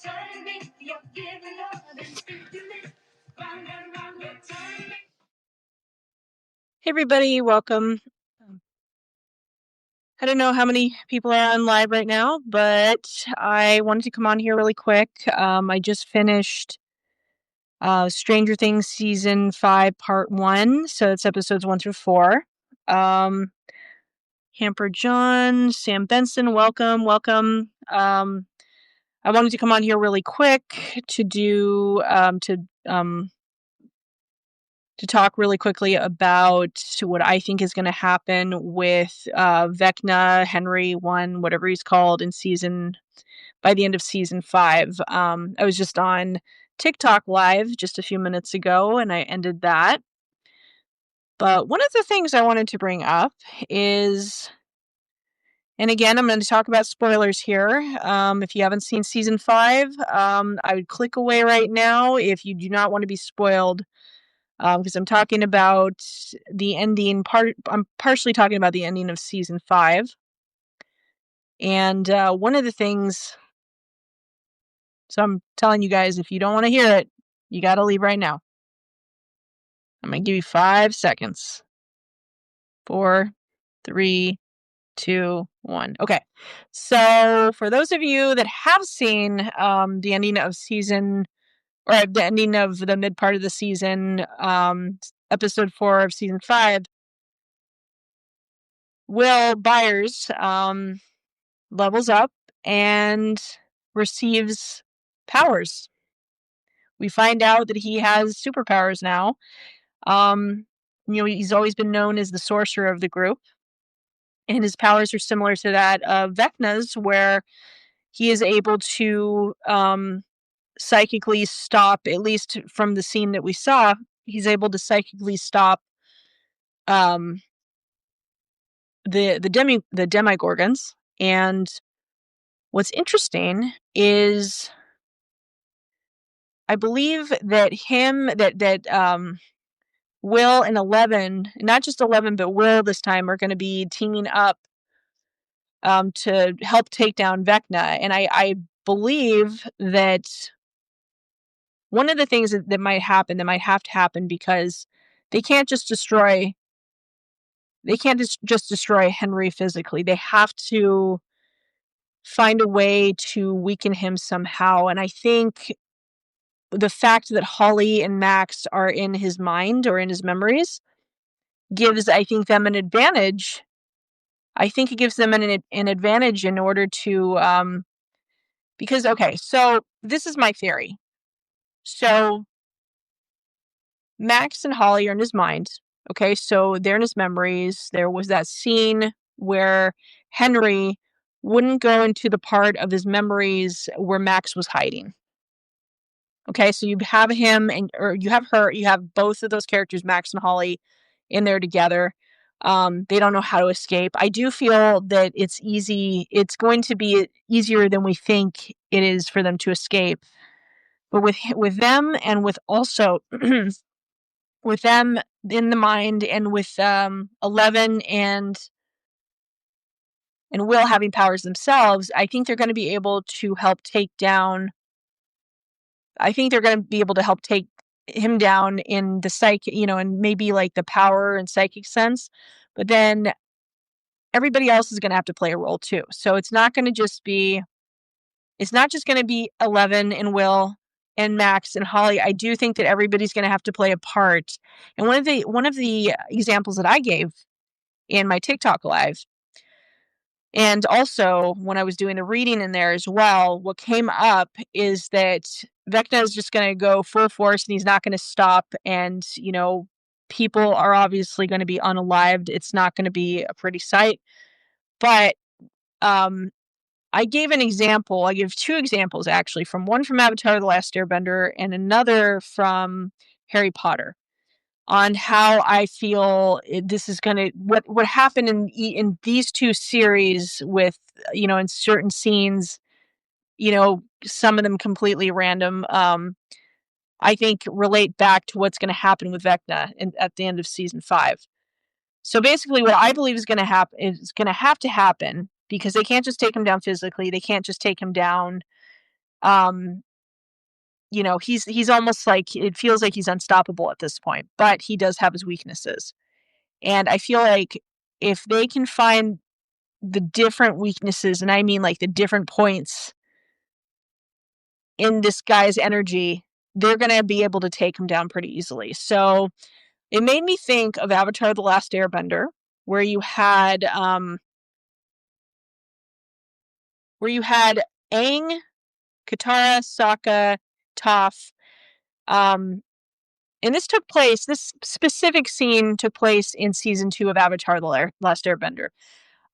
Hey everybody, welcome. I don't know how many people are on live right now, but I wanted to come on here really quick. I just finished Stranger Things Season 5, Part 1, so it's episodes 1 through 4. Hamper John, Sam Benson, welcome. I wanted to come on here really quick to talk really quickly about what I think is going to happen with Vecna, Henry 1, whatever he's called, by the end of season 5. I was just on TikTok live just a few minutes ago, and I ended that. But one of the things I wanted to bring up is, and again, I'm going to talk about spoilers here. If you haven't seen season 5, I would click away right now if you do not want to be spoiled. Because I'm talking about the ending part. I'm partially talking about the ending of season 5. And one of the things, so I'm telling you guys, if you don't want to hear it, you got to leave right now. I'm going to give you 5 seconds. 4, 3, 2, 1. Okay. So for those of you that have seen the ending of the ending of the mid part of the season, episode 4 of season 5, Will Byers levels up and receives powers. We find out that he has superpowers now. He's always been known as the sorcerer of the group, and his powers are similar to that of Vecna's, where he is able to psychically stop, at least from the scene that we saw, he's able to psychically stop the demigorgons. And what's interesting is I believe that Will and 11, not just 11, but Will this time, are going to be teaming up to help take down Vecna. And I believe that one of the things that might have to happen, because they can't just destroy Henry physically. They have to find a way to weaken him somehow. And I think the fact that Holly and Max are in his mind or in his memories gives, I think, them an advantage. I think it gives them an advantage in order to, because, okay, so this is my theory. So Max and Holly are in his mind. Okay, so they're in his memories. There was that scene where Henry wouldn't go into the part of his memories where Max was hiding. Okay, so you have him or you have her, you have both of those characters, Max and Holly, in there together. They don't know how to escape. I do feel that it's going to be easier than we think it is for them to escape. But with them, and with also with them in the mind, and with 11 and Will having powers themselves, I think they're going to be able to help take him down in the psychic, and maybe like the power and psychic sense. But then everybody else is going to have to play a role too. So it's not just going to be 11 and Will and Max and Holly. I do think that everybody's going to have to play a part. And one of the examples that I gave in my TikTok live, and also when I was doing the reading in there as well, what came up is that Vecna is just going to go full force and he's not going to stop. And, people are obviously going to be unalived. It's not going to be a pretty sight. But I gave an example. I give 2 examples, actually, one from Avatar: The Last Airbender and another from Harry Potter, on how I feel this is going to, what happened in these 2 series with, in certain scenes, some of them completely random, I think relate back to what's going to happen with Vecna at the end of season 5. So basically what I believe is going to happen, is going to have to happen, because they can't just take him down physically. They can't just take him down Um, he's almost like it feels like he's unstoppable at this point, but he does have his weaknesses. And I feel like if they can find the different weaknesses, and I mean like the different points in this guy's energy, they're gonna be able to take him down pretty easily. So it made me think of Avatar: The Last Airbender, where you had Aang, Katara, Sokka, Toph, um, and this specific scene took place in season 2 of Avatar: The Last Airbender.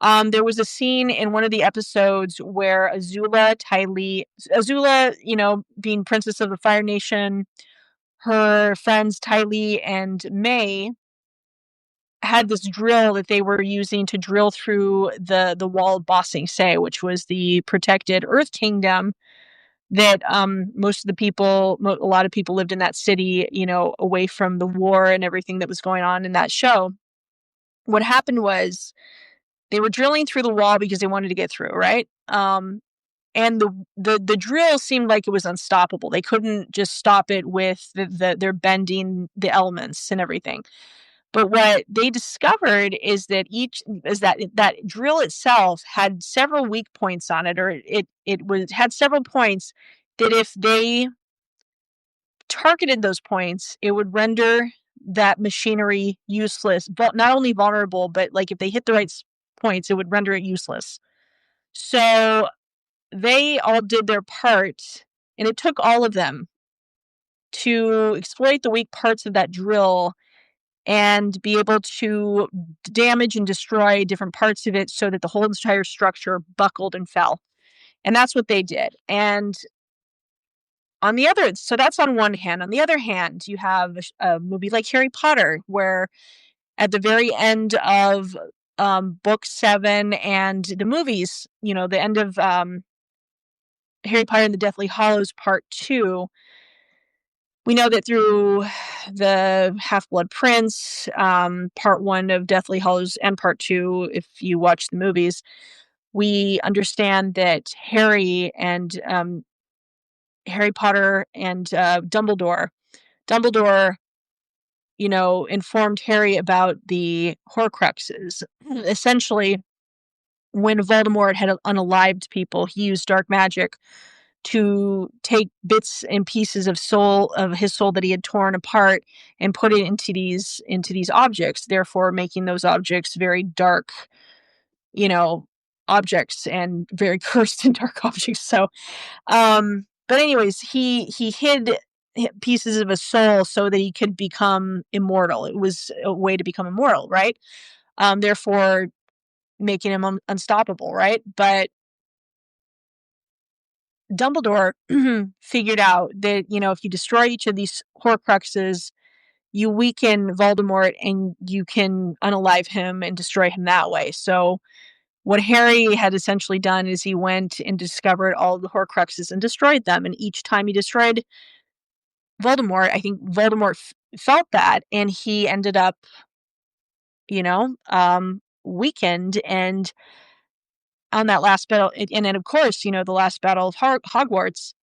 There was a scene in one of the episodes where Azula, being princess of the Fire Nation, her friends Ty Lee and May had this drill that they were using to drill through the wall of Ba Sing Se, which was the protected Earth Kingdom that most of the people, a lot of people lived in that city, away from the war and everything that was going on in that show. What happened was they were drilling through the wall because they wanted to get through, right? And the drill seemed like it was unstoppable. They couldn't just stop it with their bending the elements and everything. But what they discovered is that drill itself had several weak points on it, or it had several points that if they targeted those points, it would render that machinery useless, but not only vulnerable, but like if they hit the right points, it would render it useless. So they all did their part, and it took all of them to exploit the weak parts of that drill and be able to damage and destroy different parts of it so that the whole entire structure buckled and fell. And that's what they did. And so that's on one hand. On the other hand, you have a movie like Harry Potter, where at the very end of book 7 and the movies, the end of Harry Potter and the Deathly Hallows Part 2, we know that through the Half-Blood Prince, Part 1 of Deathly Hallows and Part 2, if you watch the movies, we understand that Harry Potter and Dumbledore, informed Harry about the Horcruxes. Essentially, when Voldemort had unalived people, he used dark magic to take bits and pieces of his soul that he had torn apart and put it into these objects, therefore making those objects very dark, you know, objects and very cursed and dark objects. So, but anyways, he hid pieces of his soul so that he could become immortal. It was a way to become immortal, right? Therefore making him unstoppable, right? But Dumbledore figured out that, if you destroy each of these Horcruxes, you weaken Voldemort and you can unalive him and destroy him that way. So what Harry had essentially done is he went and discovered all the Horcruxes and destroyed them. And each time he destroyed Voldemort, I think Voldemort felt that, and he ended up, weakened. And on that last battle, and then of course, the last battle of Hogwarts,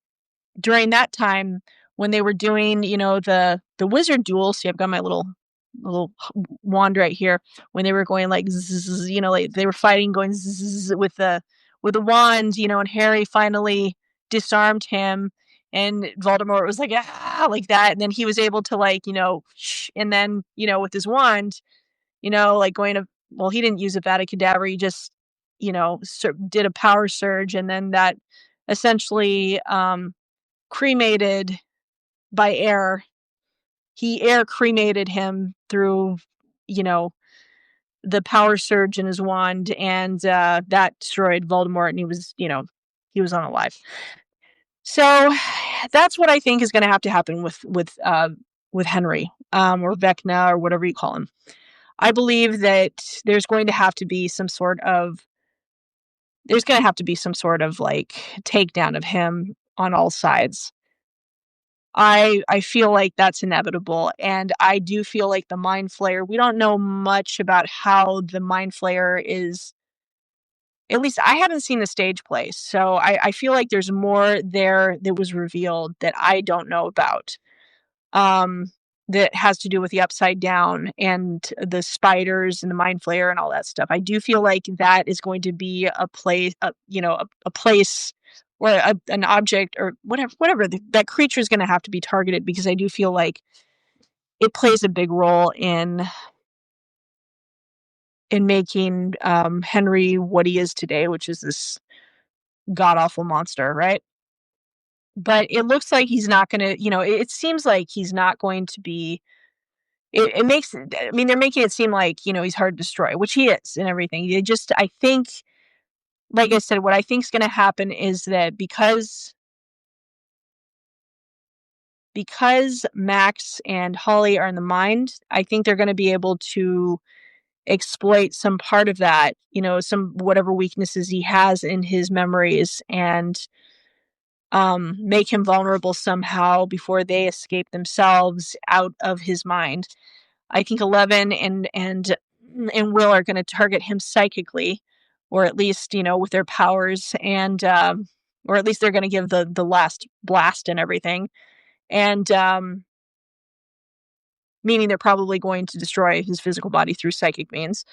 during that time when they were doing, the wizard duel. See, I've got my little wand right here. When they were going like, zzz, like they were fighting, going zzz, with the wand, and Harry finally disarmed him, and Voldemort was like, like that, and then he was able to and then with his wand, like going to, well, he didn't use a Vada Kedavra, he just did a power surge, and then that essentially cremated by air. He air cremated him through, you know, the power surge in his wand, and that destroyed Voldemort, and he was unalive. So that's what I think is going to have to happen with Henry, or Vecna, or whatever you call him. I believe that there's going to have to be some sort of like takedown of him on all sides. I feel like that's inevitable, and I do feel like the Mind Flayer, we don't know much about how the Mind Flayer is At least I haven't seen the stage plays, so I feel like there's more there that was revealed that I don't know about, um, that has to do with the Upside Down and the spiders and the Mind Flayer and all that stuff. I do feel like that is going to be a place, a place where an object or whatever that creature is going to have to be targeted because I do feel like it plays a big role in making Henry what he is today, which is this god awful monster, right? But it looks like he's not going to, it seems like he's not going to be. It makes I mean, they're making it seem like, he's hard to destroy, which he is and everything. They just I think, like I said, what I think is gonna happen is that because Max and Holly are in the mind, I think they're gonna be able to exploit some part of that, some whatever weaknesses he has in his memories and, make him vulnerable somehow before they escape themselves out of his mind. I think 11 and Will are gonna target him psychically, or at least, with their powers and, or at least they're gonna give the last blast and everything, and, meaning they're probably going to destroy his physical body through psychic means.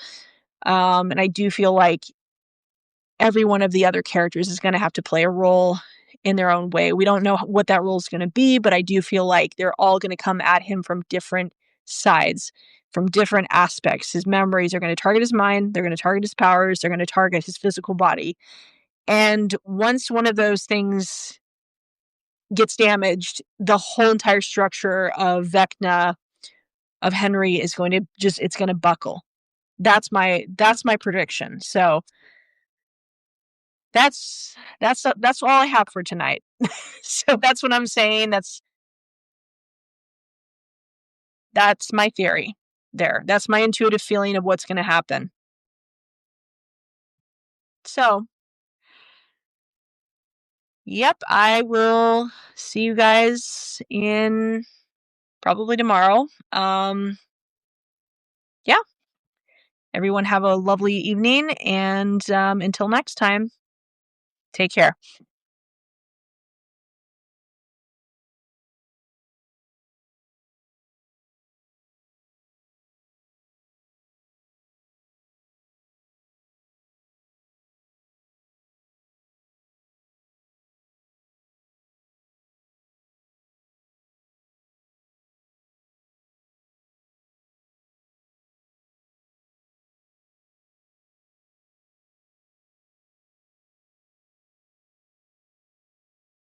And I do feel like every one of the other characters is gonna have to play a role in their own way. We don't know what that role is gonna be, but I do feel like they're all gonna come at him from different sides, from different aspects. His memories are gonna target his mind, they're gonna target his powers, they're gonna target his physical body. And once one of those things gets damaged, the whole entire structure of Vecna, of Henry, is going to just it's gonna buckle. That's my prediction. So that's all I have for tonight. So that's what I'm saying. That's my theory there. That's my intuitive feeling of what's going to happen. So, yep, I will see you guys in probably tomorrow. Yeah, everyone have a lovely evening and until next time, take care.